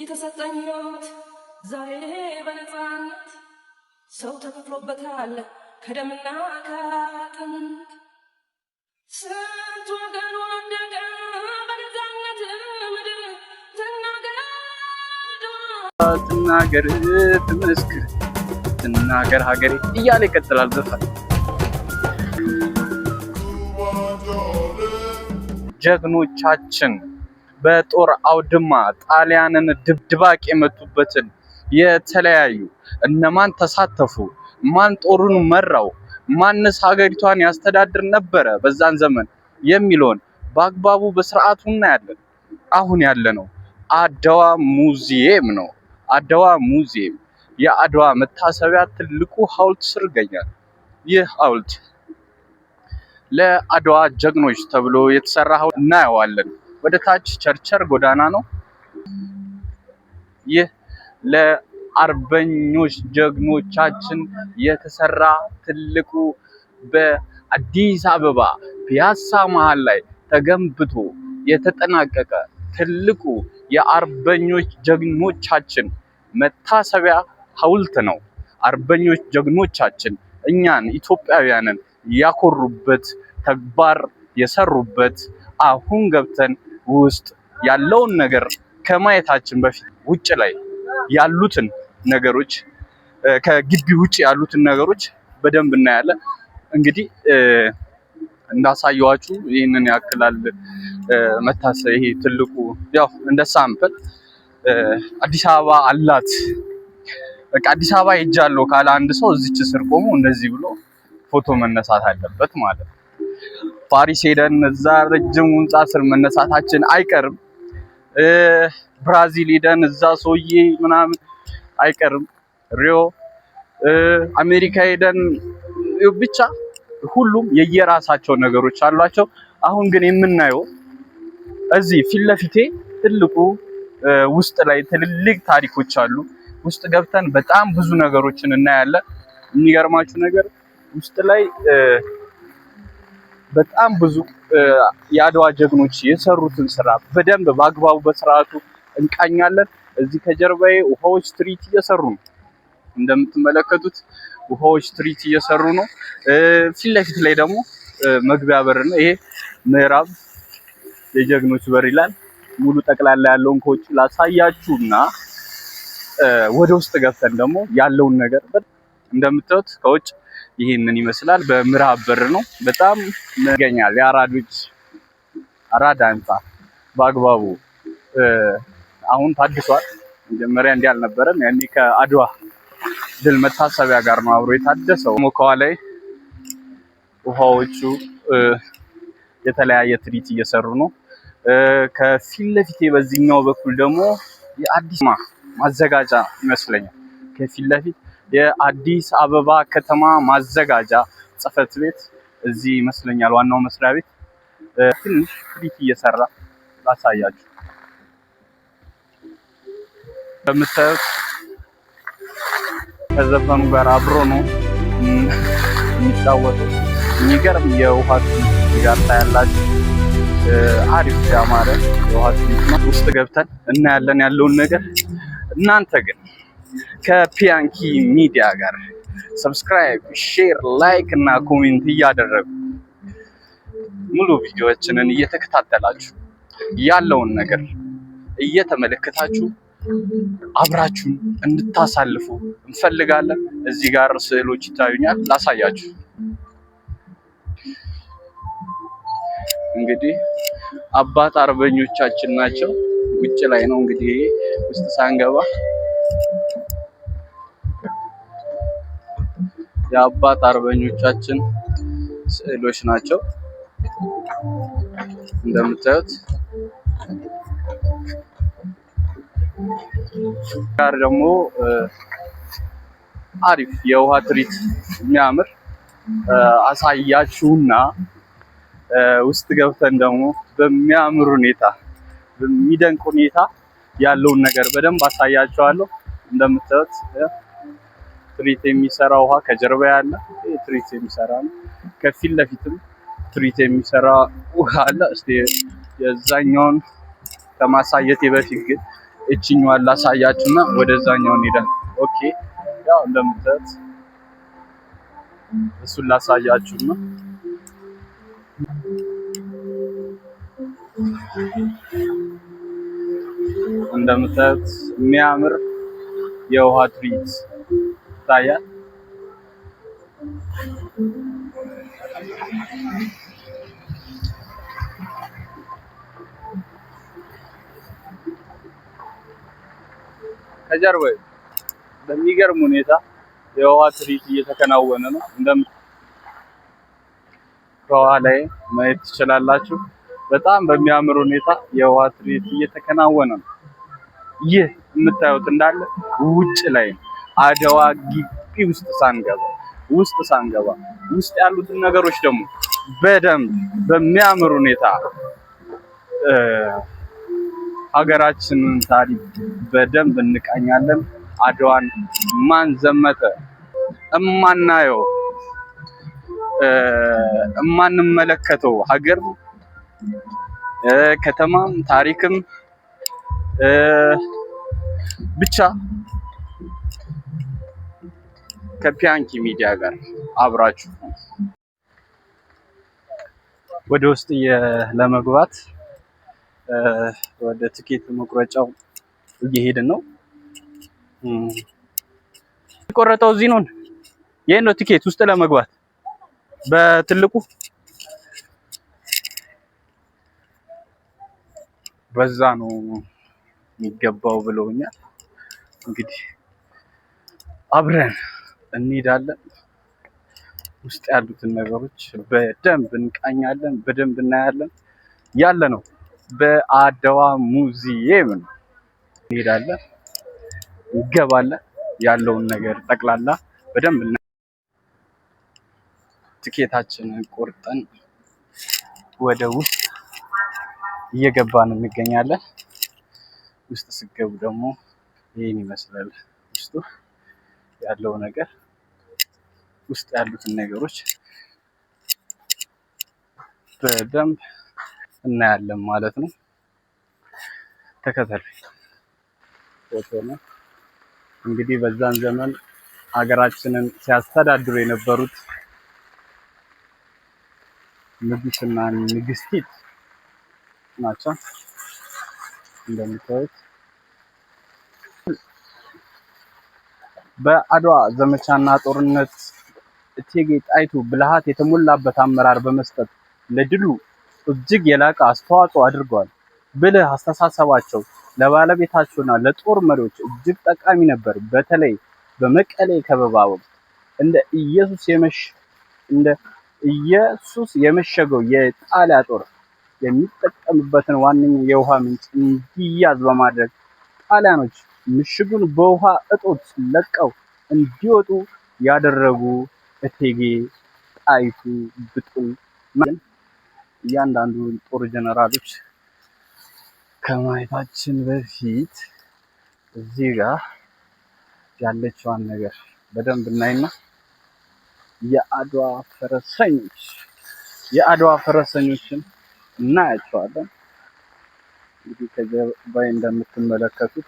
የተሰጠኝት ዛሬ በነፃነት ሰው ተከፍሎበታል ከደምና ከአጥንት ስንት ወገን ወደቀ በነፃነት ምድር ትናገር ትመስክር ትናገር ሀገሬ እያለ ይቀጥላል ዘፈን። ጀግኖቻችን በጦር አውድማ ጣሊያንን ድብድባቅ የመቱበትን የተለያዩ እነማን ተሳተፉ፣ ማን ጦሩን መራው፣ ማንስ ሀገሪቷን ያስተዳድር ነበረ በዛን ዘመን የሚለውን በአግባቡ በስርዓቱ እናያለን። አሁን ያለነው አድዋ ሙዚየም ነው። አድዋ ሙዚየም የአድዋ መታሰቢያ ትልቁ ሐውልት ስር ይገኛል። ይህ ሐውልት ለአድዋ ጀግኖች ተብሎ የተሰራ ሐውልት እናየዋለን። ወደ ታች ቸርቸር ጎዳና ነው። ይህ ለአርበኞች ጀግኖቻችን የተሰራ ትልቁ በአዲስ አበባ ፒያሳ መሃል ላይ ተገንብቶ የተጠናቀቀ ትልቁ የአርበኞች ጀግኖቻችን መታሰቢያ ሐውልት ነው። አርበኞች ጀግኖቻችን እኛን ኢትዮጵያውያንን ያኮሩበት ተግባር የሰሩበት አሁን ገብተን ውስጥ ያለውን ነገር ከማየታችን በፊት ውጭ ላይ ያሉትን ነገሮች ከግቢ ውጭ ያሉትን ነገሮች በደንብ እናያለን። እንግዲህ እንዳሳየዋችሁ ይህንን ያክላል መታሰቢያ። ይሄ ትልቁ ያው እንደ ሳምፕል አዲስ አበባ አላት። በቃ አዲስ አበባ ሄጃለሁ ካለ አንድ ሰው እዚች ስር ቆሞ እንደዚህ ብሎ ፎቶ መነሳት አለበት ማለት ነው። ፓሪስ ሄደን እዛ ረጅም ህንጻ ስር መነሳታችን አይቀርም። ብራዚል ሄደን እዛ ሰውዬ ምናምን አይቀርም። ሪዮ አሜሪካ ሄደን ብቻ ሁሉም የየራሳቸው ነገሮች አሏቸው። አሁን ግን የምናየው እዚህ ፊት ለፊቴ ትልቁ ውስጥ ላይ ትልልቅ ታሪኮች አሉ። ውስጥ ገብተን በጣም ብዙ ነገሮችን እናያለን። የሚገርማችሁ ነገር ውስጥ ላይ በጣም ብዙ የአድዋ ጀግኖች የሰሩትን ስራ በደንብ በአግባቡ በስርዓቱ እንቃኛለን። እዚህ ከጀርባዬ ውሃዎች ትርኢት እየሰሩ ነው። እንደምትመለከቱት ውሃዎች ትርኢት እየሰሩ ነው። ፊት ለፊት ላይ ደግሞ መግቢያ በር ነው። ይሄ ምዕራብ የጀግኖች በር ይላል። ሙሉ ጠቅላላ ያለውን ከውጭ ላሳያችሁና ወደ ውስጥ ገብተን ደግሞ ያለውን ነገር እንደምታዩት ከውጭ ይሄንን ይመስላል። በምዕራብ በር ነው። በጣም ይገኛል። የአራዶች አራዳ ህንጻ በአግባቡ አሁን ታድሷል። መጀመሪያ እንዲህ አልነበረም። ያኔ ከአድዋ ድል መታሰቢያ ጋር ነው አብሮ የታደሰው። ሞካዋ ላይ ውሃዎቹ የተለያየ ትርኢት እየሰሩ ነው። ከፊት ለፊቴ በዚህኛው በኩል ደግሞ የአዲስ ማዘጋጃ ይመስለኛል። ከፊት ለፊት የአዲስ አበባ ከተማ ማዘጋጃ ጽሕፈት ቤት እዚህ ይመስለኛል። ዋናው መስሪያ ቤት ትንሽ ትርኢት እየሰራ ላሳያችሁ። በምታዩት ከዘፈኑ ጋር አብሮ ነው የሚጫወተው። የሚገርም የውሃ ትርኢት ጋር ታያላችሁ። አሪፍ ያማረ የውሃ ትርኢት ነው። ውስጥ ገብተን እናያለን ያለውን ነገር። እናንተ ግን ከፒያንኪ ሚዲያ ጋር ሰብስክራይብ፣ ሼር፣ ላይክ እና ኮሜንት እያደረጉ ሙሉ ቪዲዮዎችንን እየተከታተላችሁ ያለውን ነገር እየተመለከታችሁ አብራችሁን እንድታሳልፉ እንፈልጋለን። እዚህ ጋር ስዕሎች ይታዩኛል፣ ላሳያችሁ። እንግዲህ አባት አርበኞቻችን ናቸው። ውጭ ላይ ነው እንግዲህ ውስጥ ሳንገባ የአባት አርበኞቻችን ስዕሎች ናቸው እንደምታዩት። ጋር ደግሞ አሪፍ የውሃ ትርኢት የሚያምር አሳያችሁና ውስጥ ገብተን ደግሞ በሚያምር ሁኔታ በሚደንቅ ሁኔታ ያለውን ነገር በደንብ አሳያችኋለሁ። እንደምታዩት ትርኢት የሚሰራ ውሃ ከጀርባ ያለ ትርኢት የሚሰራ ነው። ከፊት ለፊትም ትርኢት የሚሰራ ውሃ አለ። እስቲ የዛኛውን ከማሳየቴ በፊት ግን እችኛዋን ላሳያችሁና ወደዛኛው እንሄዳለን። ኦኬ ያው እንደምታዩት እሱን ላሳያችሁና እንደምታዩት የሚያምር የውሃ ትርኢት ይታያል። ከጀርባ በሚገርም ሁኔታ የውሃ ትርኢት እየተከናወነ ነው። ከኋላዬ ማየት ትችላላችሁ። በጣም በሚያምር ሁኔታ የውሃ ትርኢት እየተከናወነ ነው። ይህ የምታዩት እንዳለ ውጭ ላይ ነው። አድዋ ግቢ ውስጥ ሳንገባ ውስጥ ያሉትን ነገሮች ደግሞ በደንብ በሚያምር ሁኔታ ሀገራችንን ታሪክ በደንብ እንቃኛለን። አድዋን ማን ዘመተ እማናየው እማንመለከተው ሀገር ከተማም ታሪክም ብቻ ከፒያንኪ ሚዲያ ጋር አብራችሁ ወደ ውስጥ ለመግባት ወደ ትኬት መቁረጫው እየሄድን ነው። የቆረጠው እዚህ ነው። ይሄን ነው ትኬት ውስጥ ለመግባት በትልቁ በዛ ነው የሚገባው ብለውኛል። እንግዲህ አብረን እንሄዳለን። ውስጥ ያሉትን ነገሮች በደንብ እንቃኛለን፣ በደንብ እናያለን። ያለ ነው በአድዋ ሙዚየም ነው። እንሄዳለን፣ እንገባለን። ያለውን ነገር ጠቅላላ በደንብ ትኬታችንን ቆርጠን ወደ ውስጥ እየገባን እንገኛለን። ውስጥ ስገቡ ደግሞ ይህን ይመስላል። ውስጡ ያለው ነገር ውስጥ ያሉትን ነገሮች በደንብ እናያለን ማለት ነው። ተከተል ፎቶ ነው። እንግዲህ በዛን ዘመን ሀገራችንን ሲያስተዳድሩ የነበሩት ንጉስና ንግስቲት ናቸው። እንደምታዩት በአድዋ ዘመቻና ጦርነት እቴጌ ጣይቱ ብልሃት የተሞላበት አመራር በመስጠት ለድሉ እጅግ የላቀ አስተዋጽኦ አድርገዋል። ብልህ አስተሳሰባቸው ለባለቤታቸውና ለጦር መሪዎች እጅግ ጠቃሚ ነበር። በተለይ በመቀሌ ከበባ ወቅት እንደ ኢየሱስ የመሸገው የጣሊያ ጦር የሚጠቀምበትን ዋነኛ የውሃ ምንጭ እንዲያዝ በማድረግ ጣሊያኖች ምሽጉን በውሃ እጦት ለቀው እንዲወጡ ያደረጉ እቴጌ ጣይቱ ብጡል። እያንዳንዱ ጦር ጀነራሎች ከማየታችን በፊት እዚህ ጋር ያለችዋን ነገር በደንብ እናይና የአድዋ ፈረሰኞችን እናያቸዋለን። እንግዲህ ከጀርባዬ እንደምትመለከቱት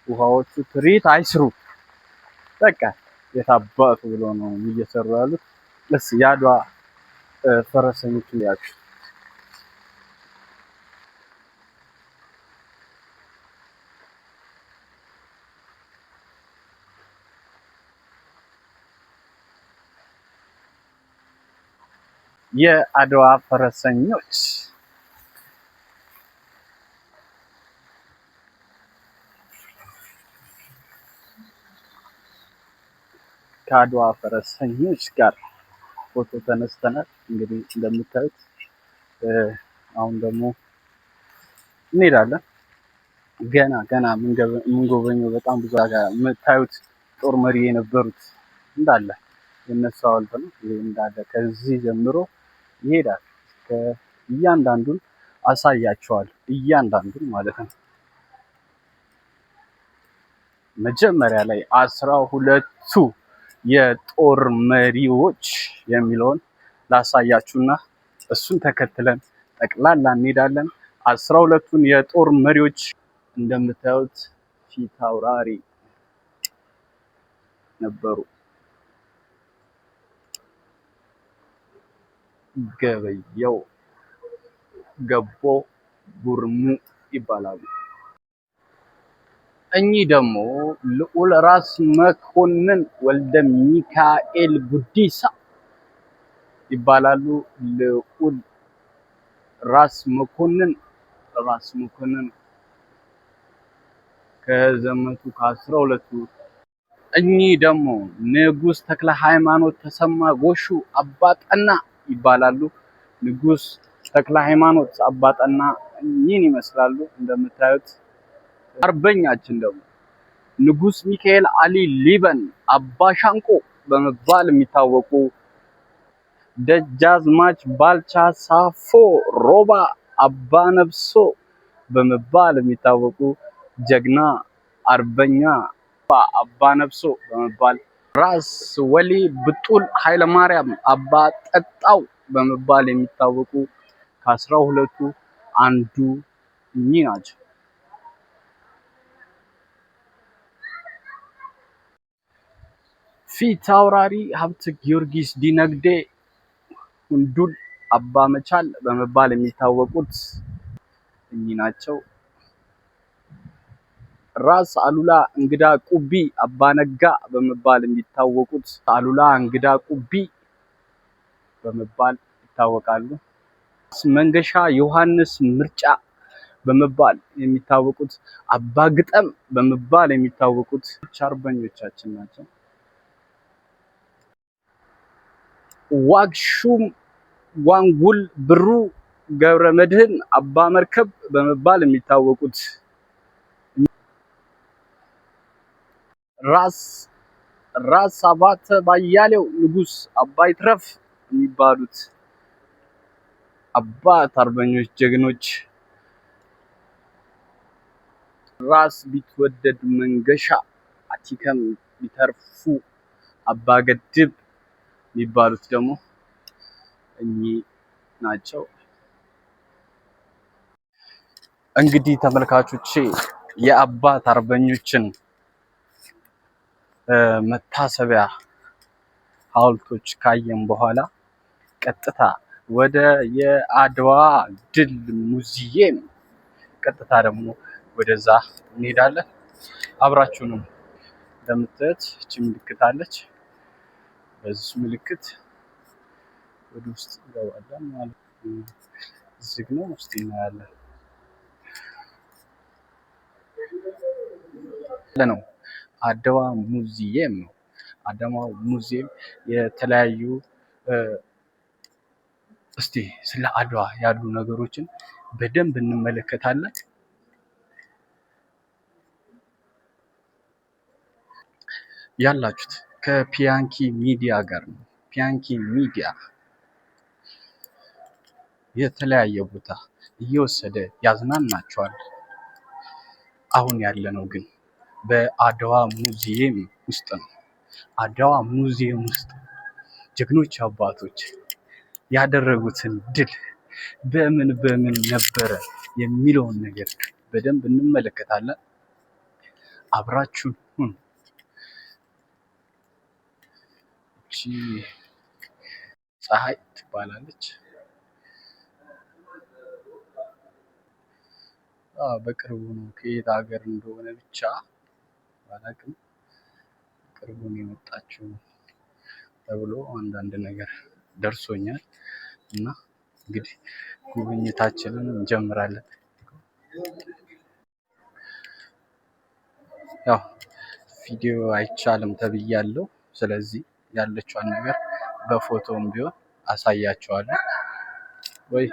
ውሃዎቹ ትርኢት አይስሩ፣ በቃ የታባቱ ብሎ ነው እየሰሩ ያሉት። የአድዋ ፈረሰኞችን ያቸው የአድዋ ፈረሰኞች ከአድዋ ፈረሰኞች ጋር ፎቶ ተነስተናል። እንግዲህ እንደምታዩት አሁን ደግሞ እንሄዳለን። ገና የምንጎበኘው በጣም ብዙ ጋር የምታዩት ጦር መሪ የነበሩት እንዳለ የነሱ ሐውልት ነው። ይሄ እንዳለ ከዚህ ጀምሮ ይሄዳል። እያንዳንዱን አሳያቸዋለሁ፣ እያንዳንዱን ማለት ነው። መጀመሪያ ላይ 12ቱ የጦር መሪዎች የሚለውን ላሳያችሁና እሱን ተከትለን ጠቅላላ እንሄዳለን። 12ቱን የጦር መሪዎች እንደምታዩት ፊት አውራሪ ነበሩ። ገበየው ገቦ ጉርሙ ይባላሉ። እኚህ ደግሞ ልዑል ራስ መኮንን ወልደ ሚካኤል ጉዲሳ ይባላሉ። ልዑል ራስ መኮንን ከዘመቱ ከ12ቱ። እኚህ ደግሞ ንጉስ ተክለ ሃይማኖት ተሰማ ጎሹ አባጠና ይባላሉ። ንጉስ ተክለ ሃይማኖት አባጠና እኚህን ይመስላሉ እንደምታዩት። አርበኛችን ደግሞ ንጉስ ሚካኤል አሊ ሊበን አባሻንቆ በመባል የሚታወቁ፣ ደጃዝማች ባልቻ ሳፎ ሮባ አባነብሶ በመባል የሚታወቁ ጀግና አርበኛ አባነብሶ በመባል፣ ራስ ወሊ ብጡል ኃይለማርያም አባ ጠጣው በመባል የሚታወቁ ከ12ቱ አንዱ እኚህ ናቸው። ፊት አውራሪ ሀብተ ጊዮርጊስ ዲነግዴ ሁንዱል አባ መቻል በመባል የሚታወቁት እኚህ ናቸው። ራስ አሉላ እንግዳ ቁቢ አባ ነጋ በመባል የሚታወቁት አሉላ እንግዳ ቁቢ በመባል ይታወቃሉ። መንገሻ ዮሐንስ ምርጫ በመባል የሚታወቁት አባ ግጠም በመባል የሚታወቁት አርበኞቻችን ናቸው። ዋግሹም ዋንጉል ብሩ ገብረ መድህን አባ መርከብ በመባል የሚታወቁት፣ ራስ አባተ ባያሌው ንጉስ አባይ ትረፍ የሚባሉት አባት አርበኞች ጀግኖች፣ ራስ ቢትወደድ መንገሻ አቲከም ቢተርፉ አባ ገድብ የሚባሉት ደግሞ እኚህ ናቸው። እንግዲህ ተመልካቾቼ የአባት አርበኞችን መታሰቢያ ሐውልቶች ካየን በኋላ ቀጥታ ወደ የአድዋ ድል ሙዚየም ቀጥታ ደግሞ ወደዛ እንሄዳለን። አብራችሁንም እንደምታዩት እቺ ምልክት አለች። በዚህ ምልክት ወደ ውስጥ እንገባለን ማለት ነው። ዝግ ነው፣ ውስጥ እናያለን ነው። አድዋ ሙዚየም ነው። አድዋ ሙዚየም የተለያዩ እስቲ ስለ አድዋ ያሉ ነገሮችን በደንብ እንመለከታለን። ያላችሁት ከፒያንኪ ሚዲያ ጋር ነው። ፒያንኪ ሚዲያ የተለያየ ቦታ እየወሰደ ያዝናናቸዋል። አሁን ያለነው ግን በአድዋ ሙዚየም ውስጥ ነው። አድዋ ሙዚየም ውስጥ ጀግኖች አባቶች ያደረጉትን ድል በምን ነበረ የሚለውን ነገር በደንብ እንመለከታለን። አብራችሁን ሁኑ። እቺ ፀሐይ ትባላለች። በቅርቡ ነው ከየት ሀገር እንደሆነ ብቻ ባላቅም ቅርቡ ነው የመጣችው ተብሎ አንዳንድ ነገር ደርሶኛል እና እንግዲህ ጉብኝታችንን እንጀምራለን። ያው ቪዲዮ አይቻልም ተብያለሁ። ስለዚህ ያለችዋን ነገር በፎቶም ቢሆን አሳያቸዋለሁ ወይ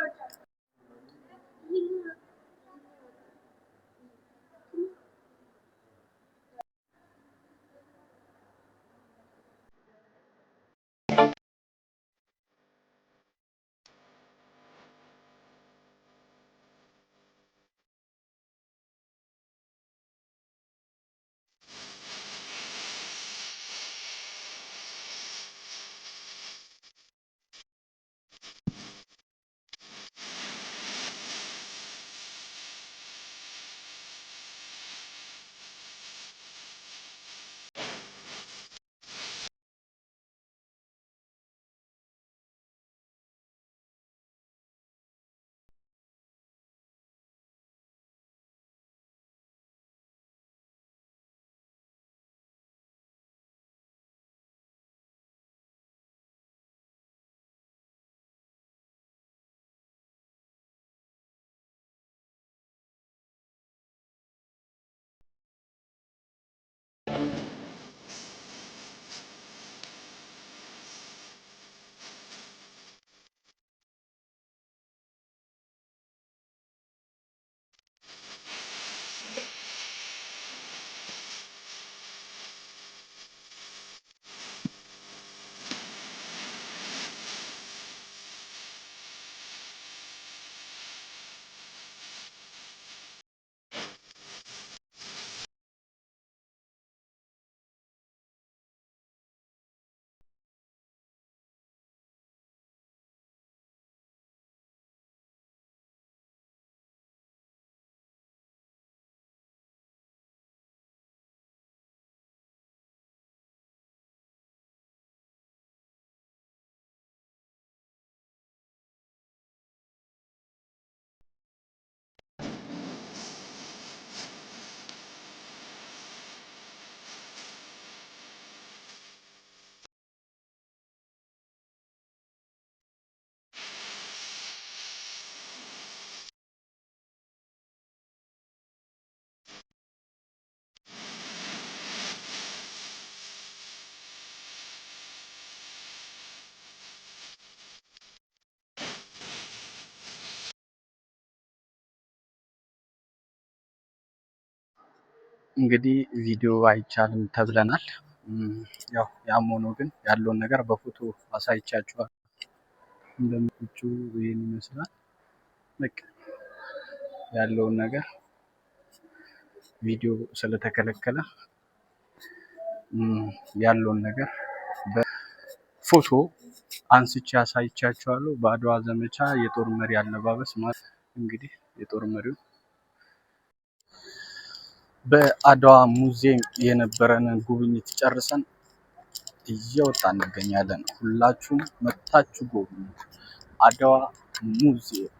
እንግዲህ ቪዲዮ አይቻልም ተብለናል። ያው ያም ሆኖ ግን ያለውን ነገር በፎቶ አሳይቻችኋል። እንደምትቹ ይሄን ይመስላል። በቃ ያለውን ነገር ቪዲዮ ስለተከለከለ ያለውን ነገር በፎቶ አንስቼ አሳይቻችኋለሁ። በአድዋ ዘመቻ የጦር መሪ አለባበስ ማለት እንግዲህ የጦር መሪው በአድዋ ሙዚየም የነበረንን ጉብኝት ጨርሰን እየወጣን እንገኛለን። ሁላችሁም መጥታችሁ ጎብኙ አድዋ ሙዚየም።